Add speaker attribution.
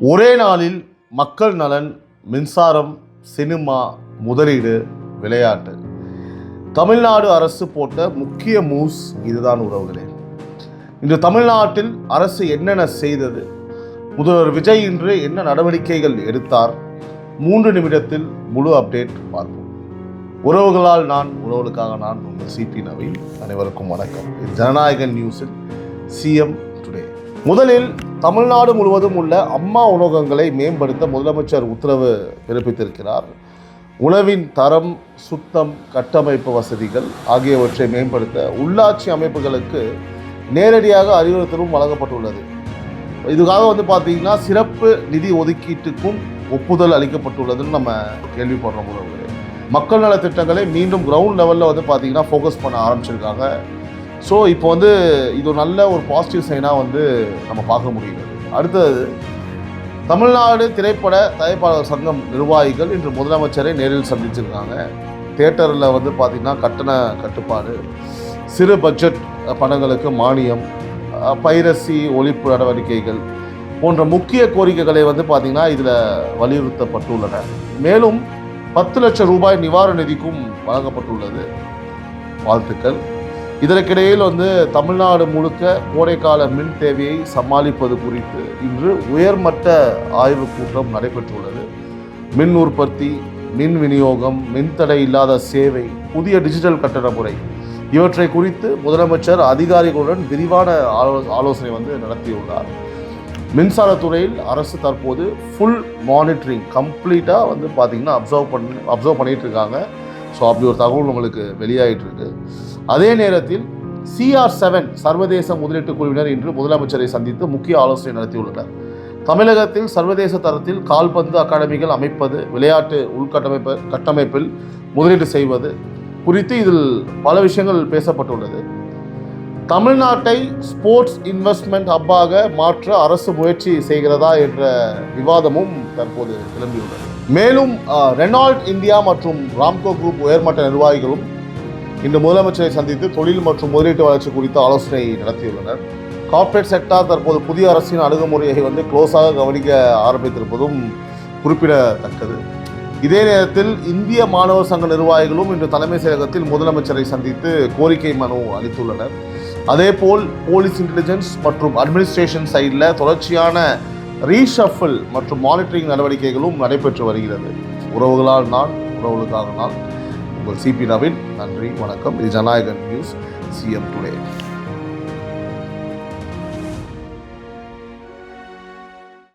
Speaker 1: ஒரே நாளில் மக்கள் நலன், மின்சாரம், சினிமா, முதலீடு, விளையாட்டு. தமிழ்நாடு அரசு போட்ட முக்கிய மூவ்ஸ் இதுதான் உறவுகளே. இன்று தமிழ்நாட்டில் அரசு என்னென்ன செய்தது, முதல்வர் விஜய் இன்று என்ன நடவடிக்கைகள் எடுத்தார், 3 நிமிடத்தில் முழு அப்டேட் பார்ப்போம். உறவுகளால் நான், உறவுகளுக்காக நான், உங்கள் சிபி நவீன். அனைவருக்கும் வணக்கம். இது ஜனநாயகன் நியூஸில் சிஎம் டுடே. முதலில் தமிழ்நாடு முழுவதும் உள்ள அம்மா உணவகங்களை மேம்படுத்த முதலமைச்சர் உத்தரவு பிறப்பித்திருக்கிறார். உணவின் தரம், சுத்தம், கட்டமைப்பு வசதிகள் ஆகியவற்றை மேம்படுத்த உள்ளாட்சி அமைப்புகளுக்கு நேரடியாக அறிவுறுத்தலும் வழங்கப்பட்டுள்ளது. இதுக்காக பார்த்தீங்கன்னா சிறப்பு நிதி ஒதுக்கீட்டுக்கும் ஒப்புதல் அளிக்கப்பட்டுள்ளதுன்னு நம்ம கேள்விப்படுறோம். உறவுகளே, மக்கள் நல திட்டங்களை மீண்டும் கிரவுண்ட் லெவலில் பார்த்தீங்கன்னா ஃபோக்கஸ் பண்ண ஆரம்பிச்சிருக்காங்க. ஸோ இப்போ இது நல்ல ஒரு பாசிட்டிவ் சைனாக நம்ம பார்க்க முடிகிறது. அடுத்தது, தமிழ்நாடு திரைப்பட தயாரிப்பாளர் சங்கம் நிர்வாகிகள் இன்று முதலமைச்சரை நேரில் சந்திச்சிருக்காங்க. தியேட்டரில் பார்த்திங்கன்னா கட்டண கட்டுப்பாடு, சிறு பட்ஜெட் படங்களுக்கு மானியம், பைரசி ஒழிப்பு நடவடிக்கைகள் போன்ற முக்கிய கோரிக்கைகளை பார்த்திங்கன்னா இதில் வலியுறுத்தப்பட்டுள்ளன. மேலும் 10 லட்சம் ரூபாய் நிவாரண நிதிக்கும் வழங்கப்பட்டுள்ளது. வாழ்த்துக்கள். இதற்கிடையில் தமிழ்நாடு முழுக்க கோடைக்கால மின் தேவையை சமாளிப்பது குறித்து இன்று உயர்மட்ட ஆய்வுக் கூட்டம் நடைபெற்றுள்ளது. மின் உற்பத்தி, மின் விநியோகம், மின்தடை இல்லாத சேவை, புதிய டிஜிட்டல் கட்டண முறை இவற்றை குறித்து முதலமைச்சர் அதிகாரிகளுடன் விரிவான ஆலோசனை நடத்தியுள்ளார். மின்சாரத்துறையில் அரசு தற்போது ஃபுல் மானிட்டரிங் கம்ப்ளீட்டாக பார்த்தீங்கன்னா அப்சர்வ் பண்ணிகிட்டு இருக்காங்க. ஸோ அப்படி ஒரு தகவல் நம்மளுக்கு வெளியாகிட்டு இருக்கு. அதே நேரத்தில் CR7 சர்வதேச முதலீட்டு குழுவினர் இன்று முதலமைச்சரை சந்தித்து முக்கிய ஆலோசனை நடத்தியுள்ளனர். தமிழகத்தில் சர்வதேச தரத்தில் கால்பந்து அகாடமிகள் அமைப்பது, விளையாட்டு கட்டமைப்பில் முதலீடு செய்வது குறித்து இதில் பல விஷயங்கள் பேசப்பட்டுள்ளது. தமிழ்நாட்டை ஸ்போர்ட்ஸ் இன்வெஸ்ட்மெண்ட் ஹப்பாக மாற்ற அரசு முயற்சி செய்கிறதா என்ற விவாதமும் தற்போது கிளம்பியுள்ளது. மேலும் ரெனால்ட் இந்தியா மற்றும் ராம்கோ குரூப் உயர்மட்ட நிர்வாகிகளும் இன்று முதலமைச்சரை சந்தித்து தொழில் மற்றும் முதலீட்டு வளர்ச்சி குறித்து ஆலோசனை நடத்தியுள்ளனர். கார்ப்பரேட் செக்டார் தற்போது புதிய அரசின் அணுகுமுறையை க்ளோஸாக கவனிக்க ஆரம்பித்திருப்பதும் குறிப்பிடத்தக்கது. இதே நேரத்தில் இந்திய மாணவர் சங்க நிர்வாகிகளும் இன்று தலைமை செயலகத்தில் முதலமைச்சரை சந்தித்து கோரிக்கை மனு அளித்துள்ளனர். அதேபோல் போலீஸ் இன்டெலிஜென்ஸ் மற்றும் அட்மினிஸ்ட்ரேஷன் சைடில் தொடர்ச்சியான ரீஷஃபில் மற்றும் மானிட்டரிங் நடவடிக்கைகளும் நடைபெற்று வருகிறது. உறவுகளால் நான், உறவுகளுக்காக நான், உங்கள் சிபி நவீன். நன்றி, வணக்கம். இது ஜனநாயகன் நியூஸ், சிஎம் டுடே.